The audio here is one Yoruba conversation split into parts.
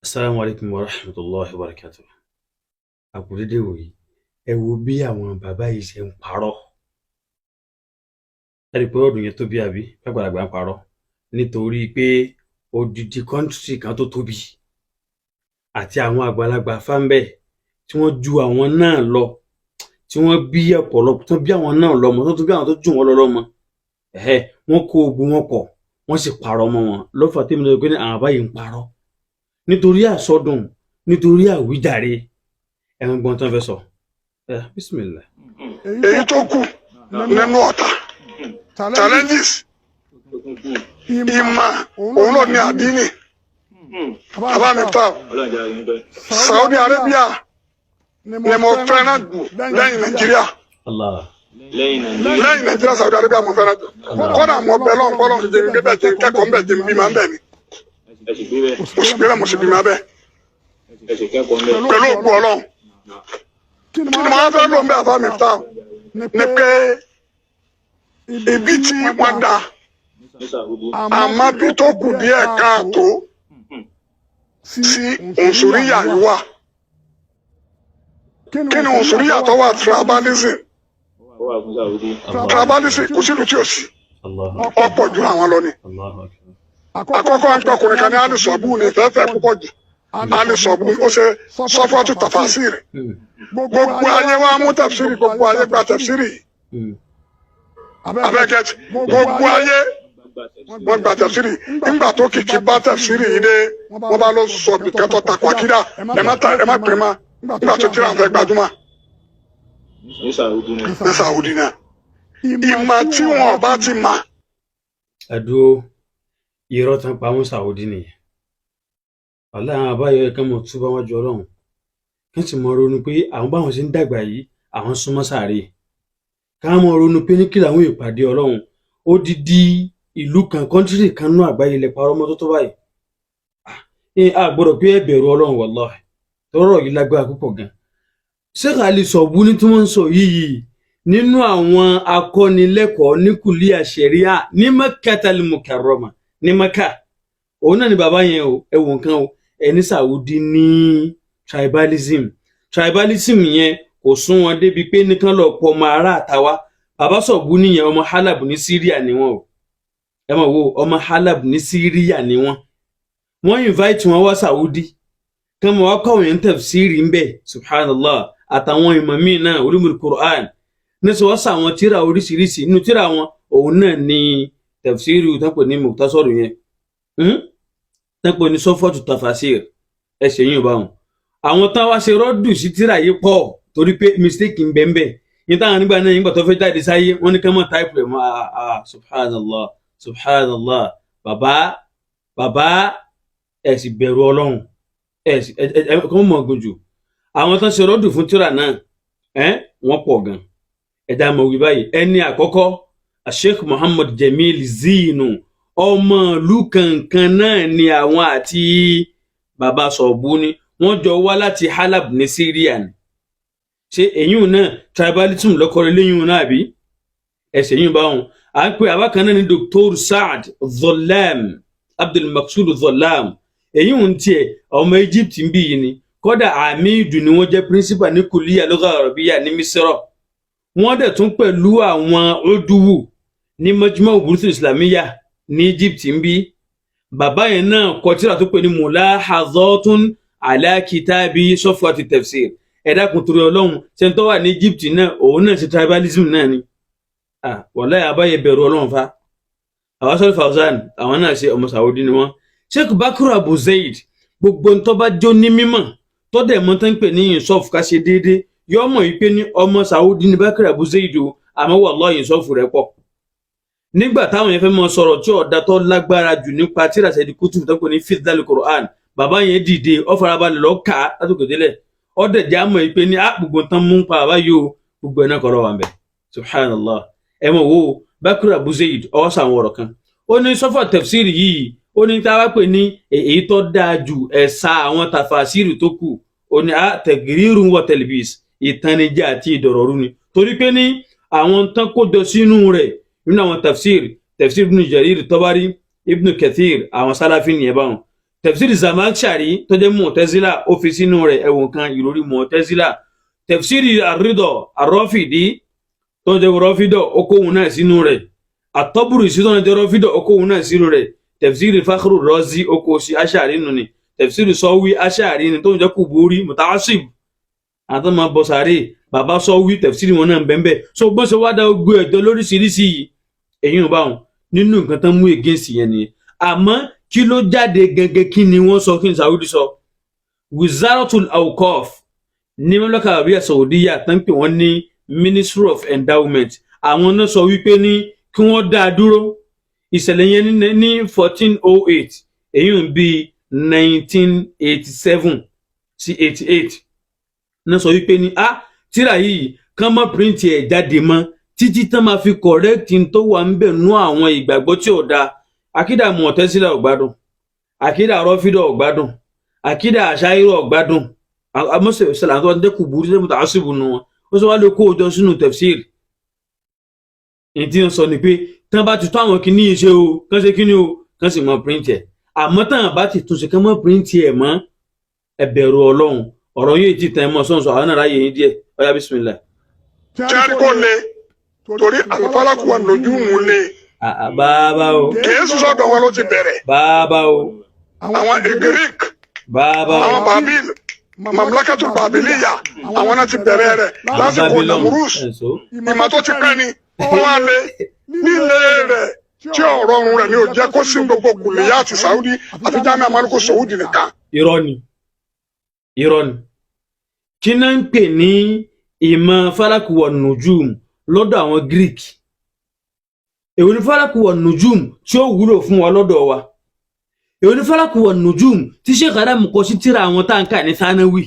Assalamu alaikum wa rahmatullahi wa barakatuh. Àkùdédé wòyí, ẹ wo bí àwọn bàbá yìí ṣe ń parọ́. Ẹ rí i pé ọdún yẹn tóbi àbí àgbàlagbà ń parọ́ nítorí pé odidi kọ́ńtírì kan tó tóbi àti àwọn àgbàlagbà fáńbẹ́ tí wọ́n ju àwọn náà lọ, tí wọ́n bí ọ̀pọ̀lọpọ̀ tó bí àwọn náà lọ́mọ tó bí àwọn tó jù wọ́n lọ lọ́mọ. Wọ́n kó ogun wọn pọ̀, wọ́n sì parọ́ mọ́ wọn. Lọ́fà tí mo lọ pé ní àwọn báyìí ń parọ́ nítorí àsọdùn, nítorí àwíjàre. Ẹ̀wọ̀n gbọ́n tán fẹ́ sọ. Bismillah. Èyí tó kù nínú ọ̀tá challenges ìmọ̀ òun ló ní àdínì. Bàbá mi ta Saudi Arabia ni mo fẹ́ràn jù lẹ́yìn Nàìjíríà. Lẹ́yìn Nàìjíríà Saudi Arabia mo fẹ́ràn jù. Kọ́dà mo bẹ lọ́n kọ́ lọ́n jẹ́ bẹ́ẹ̀ jẹ́ kẹ́kọ̀ọ́ ń bẹ̀ jẹ́ bí máa ń bẹ̀ mi. Mo sì gbé bẹ́ẹ̀ mo sì bí máa bẹ̀. Pẹ̀lú òkú Ọlọ́run. Kí ni mo fẹ́ lò ń bẹ̀ àbá mi ta ni pé ibi tí wọ́n dá àmọ́ bí tó kù díẹ̀ káàtó sí òǹsòríyà yìí wà. Kí ni òǹsòríyà tó wà tribalism? Tribalism kò sí ìlú tí ò sí, ọ̀pọ̀ jù àwọn lọ ni. Àkọ́kọ́ ń tọkùnrin kan ní alisọ̀bù ní fẹ́fẹ́ púpọ̀ jù. Alisọ̀bù ó ṣe sọ́fọ́tù tàfàṣìrì. Gbogbo ayé wa mú tafsiri, gbogbo ayé gba tafsiri. Abẹ́gẹ́tì gbogbo ayé wọ́n gba tafsiri. Nígbà tó kìkì bá tafsiri yìí dé, wọ́n bá lọ sọ bìkẹ́tọ̀ takò àkídà ẹ má pè má. Nígbà tó tíra fẹ́ gbajúmọ̀. Ní Saudi náà. Ìmọ̀ tí wọn bá ti mà. Àdúró irọ́ tán pa wọ́n Saudi nìyẹn. Wàhálà àwọn àbáyọ ẹ̀kan mọ̀ tó bá wọn jọ Ọlọ́run. Kí n sì mọ ronú pé àwọn báwọn ṣe ń dàgbà yìí àwọn súnmọ́ sàárè. Káwọn mọ ronú pé ní kí làwọn ìpàdé Ọlọ́run odidi ìlú kan kọ́ńtírì kan nú àgbáyé ilẹ̀ parọ́ mọ́ tó báyìí. A gbọ́dọ̀ pé ẹ bẹ̀rù Ọlọ́run wallahi. Tọ́rọ̀ yìí lágbára púpọ̀ gan. Sheikh Ali Sọ̀bú ní tí wọ́n ń sọ yìí nínú àwọn akọ́nilẹ́kọ̀ọ́ ní kùlíà ṣẹ̀ríà ní Makkatal Mukarrama ní Maka. Òun náà ni bàbá yẹn o, ẹ̀wọ̀n nǹkan o, ẹni Saudi ní tribalism yẹn kò sún wọn débi pé nìkan lọ pọ̀ ọmọ ará àtàwá. Bàbá Sọ̀bú nìyẹn ọmọ Halab ní Syria ni wọn o. Ẹ mọ̀ wo ọmọ Halab ní Syria ni wọn. Wọ́n invite wọn wá Saudi kán mọ̀ wá kọ́ àwọn yẹn tafsiri ń bẹ̀ subhanallah àtàwọn ìmọ̀ míì náà ulumul Qur'an ní sọ wọ́n sàwọn tíra oríṣiríṣi inú tíra wọn òun náà ni tafsiri tánpọ̀ ní Mukhtasaru yẹn tánpọ̀ ní sọ́fọ́tù tafasir ẹsẹ̀ yìí bá wọn. Àwọn tán wá ṣe rọ́dù sí tíra yìí pọ̀ torí pé mistake ń bẹ́ẹ̀ yín táwọn nígbà náà nígbà tó fẹ́ jáde sáyé wọ́n ní ká mọ̀ táìpù rẹ̀ mọ́ subhanallah bàbá ẹ sì bẹ̀rù Ọlọ́run kọ́ mọ̀ gùn jù. Àwọn tán ṣe rọ́dù fún tíra náà wọ́n pọ̀ gan. Ẹ̀dá mọ̀ wí báyìí ẹni àkọ́kọ́ Sheikh Muhammad Jamil Zinu ọmọ ìlú kankan náà ni àwọn àti bàbá Sọ̀bú ni wọ́n jọ wá láti Halab ní Syria ni. Ṣé èyí náà tribalism lọ́kọ̀ọ́rẹ́ lẹ́yìn náà bí ẹsẹ̀ yìí bá wọn. À ń pè àbákan náà ní Dr. Saad Zollam Abdul Maqsud Zollam èyí ń tiẹ̀ ọmọ Egypt ń bí yìí ni. Kódà Amidu ni wọ́n jẹ́ principal ní Kulliya Lugha Arabiyya ní Misra. Wọ́n dẹ̀ tún pẹ̀lú àwọn Uduwu ní Majma' Buhuth Islamiyya ní Egypt ń bí. Bàbá yẹn náà kọ tírà tó pè ní Mulahazatun ala Kitabi Safwat Tafsir. Ẹ̀dá kun torí Ọlọ́run ṣe ń tọ́ wà ní Egypt náà òun náà ṣe tribalism náà ni. Wallahi àbáyẹ bẹ̀rù Ọlọ́run fa. Àwọn Sọ́lé Fawzan àwọn náà ṣe ọmọ Saudi ni wọ́n. Sheikh Bakr Abu Zaid gbogbo ń tọ́ bá jó ní mímọ̀ tó dẹ̀ mọ́ tán pè ní ìsọ́f ká ṣe déédéé yọ mọ̀ wípé ní ọmọ Saudi ní Bakr Abu Zaid o àmọ́ wallahi ìsọ́fù rẹ̀ pọ̀. Nígbà táwọn yẹn fẹ́ mọ sọ̀rọ̀ tí ọ̀dà tó lágbára jù nípa tíra Sayyid Qutb tó pè ní Fidhal Qur'an bàbá yẹn dìde ó farabalẹ̀ lọ kà á látòkè délẹ̀ ó dẹ̀ já mọ̀ wípé ní gbogbo tán mú pa bàbá yìí o gbogbo ẹ̀ náà kọ́ lọ́wọ́ àmbẹ̀ subhanallah. Ẹ mọ̀ wo Bakr Abu Zaid ọwọ́ sàwọn ọ̀rọ̀ kan ó ní sọ́fọ̀ tafsiri yìí ó ní tá a wá pè ní èyí tó dáa ju ẹ̀sà àwọn tàfàṣírì tó kù ó ní tagrirun wa talbis ìtanijẹ́ àti ìdọ̀rọ̀rú ni torí pé ní àwọn tán kó jọ sínú rẹ̀ nínú àwọn tafsir Ibn Jarir Tabari Ibn Kathir àwọn sálàfí nìyẹn báwọn tafsiri Zamakhshari tó jẹ́ Mu'tazila ó fi sínú rẹ̀ ẹ̀wọ̀n kan ìròrí Mu'tazila tafsiri Ar-Ridha Ar-Rafidi tó jẹ́ Rafida ó kó òun náà sínú rẹ̀ At-Tabrisi tó jẹ́ Rafida ó kó òun náà sínú rẹ̀ tafsiri Fakhru Razi ó kó sí Ash'ari nù ni tafsiri Sawi Ash'ari ni tó jẹ́ Kuburi Muta'assib àtọ́ máa bọ̀ sáré bàbá Sawi tafsiri wọn náà bẹ́ẹ̀ so bó ṣe wá dá gbé ẹ̀jọ́ lóríṣiríṣi yìí èyí ò bá wọn nínú nǹkan tán mú against yẹn nìyẹn àmọ́ kí ló jáde gẹ́gẹ́ kí ni wọ́n sọ kí ni Saudi sọ Wizaratul Awqaf ní Mamlaka Arabiya Saudiya tán pé wọ́n ní Ministry of Endowment àwọn náà sọ wípé ní kí wọ́n dá a dúró ìṣẹ̀lẹ̀ yẹn ní 1408 èyí ń bí 1987 sí 88 náà sọ wípé ní tírà yìí kán mọ́ print ẹ̀ jáde mọ́ títí tán máa fi correct tó wà ń bẹ̀ nú àwọn ìgbàgbọ́ tí ò dáa akídà Mu'tazila ò gbádùn akídà Rafida ò gbádùn akídà Ash'ari ò gbádùn àmọ́sẹ̀ ìṣẹ̀lẹ̀ àwọn tó ń Kuburi ṣe Muta'assib nù wọn ó sọ wá lè kó ojọ sínú tafsir èyí tí wọ́n sọ ni pé tán bá ti tó àwọn kìíní yìí ṣe o kán ṣe kíní o kán sì mọ print ẹ̀ àmọ́ tán bá ti tún ṣe kán mọ́ print ẹ̀ mọ́ ẹ bẹ̀rù Ọlọ́run ọ̀rọ̀ yóò ti tẹ̀ mọ́ sọ̀nsọ̀ àwọn náà ráyè yín díẹ̀ ọ̀yá bismillah. tíárì kò le torí àlùfáàlàkù wà lójú òun le. bàbá o. kìí sọ̀dọ̀ wọn ló ti bẹ̀rẹ̀. bàbá o. àwọn Greek. bàbá o. àwọn Babil mamlakatu Babiliya àwọn náà ti bẹ̀rẹ̀ rẹ̀ lásìkò Namurus ìmọ̀ tó ti pẹ́ ni wọ́n wá lé nílé rẹ̀ tí ọ̀rọ̀ ọ̀run rẹ̀ ni ò jẹ́ kó sí gbogbo kùlìyà àti Saudi àti Jamiu Amadu Saudi nìkan. irọ́ ni kí náà ń pè ní ìmọ̀ falaku wa nujum lọ́dọ̀ àwọn Greek èwo ni falaku wa nujum tí ó wúlò fún wa lọ́dọ̀ wa èwo ni falaku wa nujum tí Sheikh Adam kọ sí tírà àwọn tá à ń kà ní Thanawi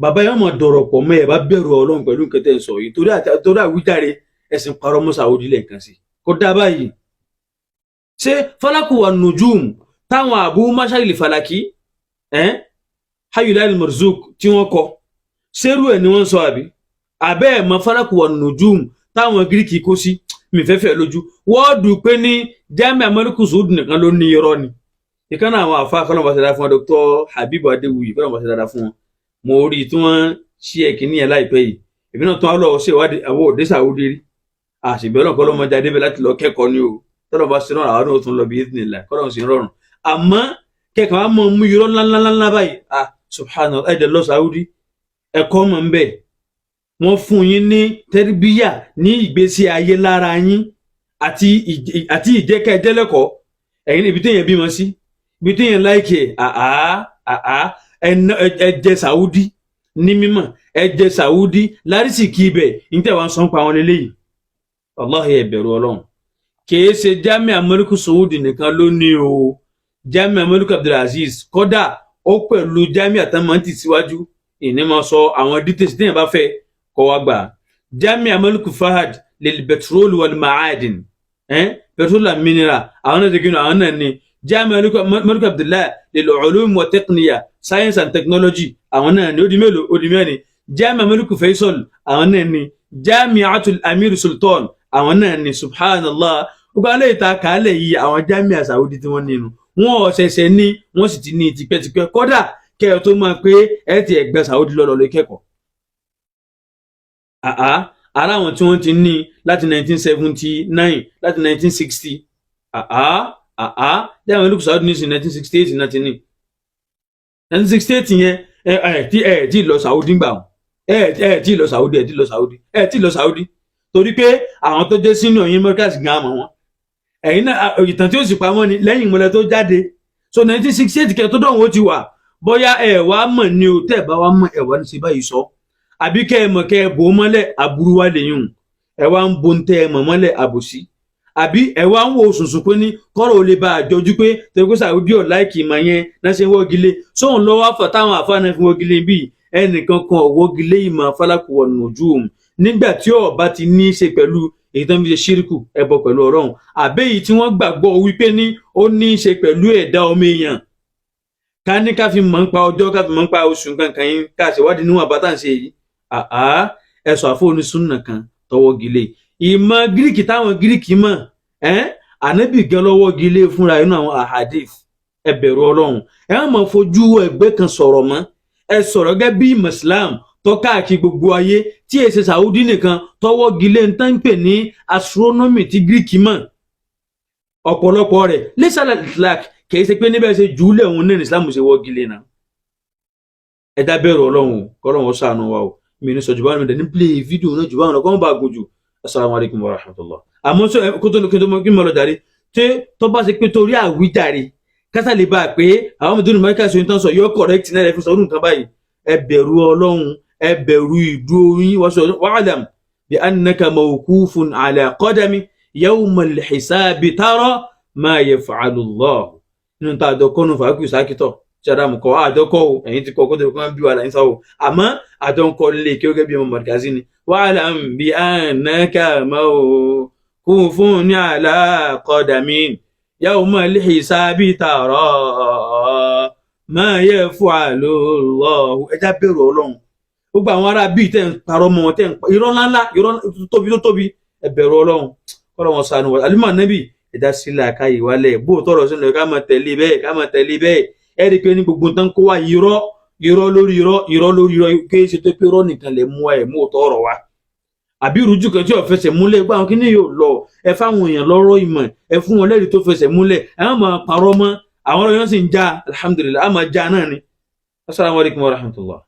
bàbá yẹn mọ̀ dọ̀rọ̀ pọ̀ mọ́ ẹ̀ bá bẹ̀rù Ọlọ́run pẹ̀lú nǹkan tẹ́ ń sọ yìí torí àwíjàre ẹ̀sìn parọ́ mọ́ Saudi lẹ́ẹ̀kan sí kó dá báyìí ṣé falaku wa nujum táwọn Abu Mashari Falaki Hayyul Marzuk tí wọ́n kọ ṣerú ẹ̀ ni wọ́n sọ àbí abẹ́ ẹ̀ mọ́ falaku wa nujum táwọn Gíríkì kó sí mi fẹ́fẹ́ lójú wọ́ọ̀dù pé ní Jamiu Amadu Saudi nìkan ló ní irọ́ ni ìkànnì àwọn àfa kọ́lọ́mù bàtà fún wọn Dr. Habibu Adewuyi kọ́lọ́mù bàtà fún wọn mo rí tí wọ́n ṣí ẹ̀kíní ẹ̀ láìpẹ́ yìí èmi náà tún á lọ ṣe ìwádìí àwọn òde Saudi rí àṣìbẹ́ ọlọ́kọ́ lọ́mọ jáde bẹ́ẹ̀ láti lọ kẹ́kọ̀ọ́ ni o tọ́lọ́ bá ṣe náà àwọn náà tún lọ bí ìdílé kọ́lọ́mù sí rọrùn àmọ́ kẹ́kọ̀ọ́ á mọ mú irọ́ ńláńláńlá báyìí subhanallah ẹ̀jẹ̀ lọ Saudi ẹ̀kọ́ mọ̀ ń bẹ̀ wọ́n fún yín ní tẹ́rìbíyà ní ìgbésí ayé lára yín àti ìjẹ́kẹ́jẹ́lẹ́kọ̀ọ́ ẹ̀yin ibi téèyàn bímọ sí ibi téèyàn láìkè ẹ̀jẹ̀ Saudi ní mímọ̀ ẹ̀jẹ̀ Saudi lárísìkí ibẹ̀ níta wàá sọ pa àwọn eléyìí wallahi ẹ bẹ̀rù Ọlọ́run kìí ṣe Jamiu Amadu Saudi nìkan ló ní o Jamiu Amadu Abdulaziz kódà ó pẹ̀lú Jamiu àtàmọ́ntì síwájú ìní máa sọ àwọn details téèyàn bá fẹ́ kọ́ wá gbà Jamiu Amadu Fahad lil petrol wal ma'adin petrol and mineral àwọn náà dégínú àwọn náà ní Jamiu Amadu Abdullahi lil ulum wa taqniya science and technology àwọn náà ní ó di mélòó ó di mẹ́rin Jamiu Amadu Faisal àwọn náà ní Jami'atul Amir Sultan àwọn náà ní subhanallah gbogbo alẹ́ ìta kàálẹ̀ yìí àwọn Jamiu Saudi tí wọ́n nínú wọn ọ̀sẹ̀sẹ̀ ní wọ́n sì ti ní tipẹ́tipẹ́ kódà kẹ́ẹ̀ tó máa pé ẹ ti ẹ̀gbẹ́ Saudi lọ́lọ́ lè kẹ́kọ̀ọ́ ara àwọn tí wọ́n ti ní láti 1979 láti 1960 Jamiu Amadu Saudi ní sí 1968 náà ti ní 1968 yẹn tí lọ Saudi gbà wọn tí lọ Saudi torí pé àwọn tó jẹ́ sínú ọ̀yìn mọ́kàsí gan àmọ́ wọn ẹ̀yìn náà ìtàn tí ó sì pamọ́ ni lẹ́yìn ìmọ̀lẹ̀ tó jáde so 1968 kẹ́ tó dọ̀wọ́ ti wà bóyá wá mọ̀ ni o tẹ́ bá wá mọ̀ wá ní ṣe báyìí sọ àbí kẹ́ ẹ mọ̀ kẹ́ ẹ bò ó mọ́lẹ̀ aburú wá lè yùn wá ń bo ń tẹ́ ẹ mọ̀ mọ́lẹ̀ àbòsí àbí wá ń wo sùnsùn pé ní kọ́rọ̀ ò lè bá àjọjú pé tẹ́gbó Saudi ọ̀ láìkì ìmọ̀ yẹn náà ṣe ń wọ́gilé sóhun lọ́wọ́ àfọ̀ táwọn àfáàná fi wọ́gilé bíi ẹnìkan kan wọ́gilé ìmọ̀ falaku wan nujum nígbà tí ó bá ti ní í ṣe pẹ̀lú èyí tó ń fi ṣe ṣírìkù ẹbọ pẹ̀lú Ọlọ́run àbẹ́yìí tí wọ́n gbàgbọ́ wípé ní ó ní í ṣe pẹ̀lú ẹ̀dá ọmọ èèyàn ká ní ká fi mọ̀ ń pa ọjọ́ ká fi mọ̀ ń pa oṣù kankan yín ká ṣèwádìí níwọ̀n bá tà ń ṣe yìí ẹ̀sọ̀ àfọ̀ní súnà kan tọwọ́ gilé ìmọ̀ Gíríkì táwọn Gíríkì mọ̀ ànábì gan lọ́wọ́ gilé fúnra inú àwọn ahadith ẹ bẹ̀rù Ọlọ́run ẹ má máa fojú ẹgbẹ́ kan sọ̀rọ̀ mọ́ ẹ sọ̀rọ̀ gẹ́gẹ́ bí Islam tó káàkiri gbogbo ayé tí èsì Saudi nìkan tọwọ́ gilé ń tán pè ní astronomy tí Greek mọ̀ ọ̀pọ̀lọpọ̀ rẹ̀ lẹ́sàlẹ̀ islam kì í ṣe pé níbẹ̀ ṣe jùúlẹ̀ òun náà ní Islam ṣe wọ́ gilé náà ẹ dá bẹ̀rù Ọlọ́run kọ́lọ́run ṣàánú wa o mi ní sọ jù báwọn ní play fídíò náà jù báwọn lọ kọ́ bá gùn jù assalamu alaikum wa rahmatullah àmọ́ sọ kótó kí n mọ̀ lọ jàre tí tó bá ṣe pé torí àwíjàre kásá lè bá a pé àwọn ọmọdé ní mẹ́ríkà ṣe ń tán sọ yọ correct náà ẹ fi sọ ọdún kan báyìí ẹ bẹ̀rù Ọlọ́run ẹ bẹ̀rù ìdúró yín wa'lam bi annaka mawqufun ala qadami yawma al-hisabi tara ma yaf'alu Allah nínú tá a dọ́kọ́ nù fàákù sákìtọ̀ ṣàdámù kọ́ àdọ́kọ́ o ẹ̀yìn ti kọ́ kó tó kọ́ bí wà láyé sáwọ́ àmọ́ àdọ́kọ́ lè kí ó gẹ́gẹ́ bí ọmọ mọ̀dìkásí ni wa'lam bi annaka mawqufun ala qadami yawma al-hisabi tara ma yaf'alu Allah ẹjá bẹ̀rù Ọlọ́run gbogbo àwọn ará bíi tẹ́ ń parọ́ mọ́ tẹ́ ń irọ́ ńláńlá irọ́ tó tóbi ẹ bẹ̀rù Ọlọ́run kọ́lọ́ wọn sànù wọ́n alimọ̀ nẹ́bì ẹ̀dá sílẹ̀ àkáyè wálẹ̀ bó tọrọ sínú ká máa tẹ̀lé bẹ́ẹ̀ ẹ rí i pé ní gbogbo nǹkan kó wa irọ́ lórí irọ́ kí ṣe tó pé irọ́ nìkan lè mú ẹ mú tọrọ wa àbí ìrújú kan tí ò fẹsẹ̀ múlẹ̀ gbọ́ àwọn kíní yóò lọ ẹ fáwọn èèyàn lọ́rọ̀ ìmọ̀ ẹ fún wọn lẹ́rìí tó fẹsẹ̀ múlẹ̀ ẹ má máa parọ́ mọ́ àwọn ọ̀rọ̀ yẹn sì ń já alhamdulillah á máa já náà ni assalamu alaikum wa rahmatullah.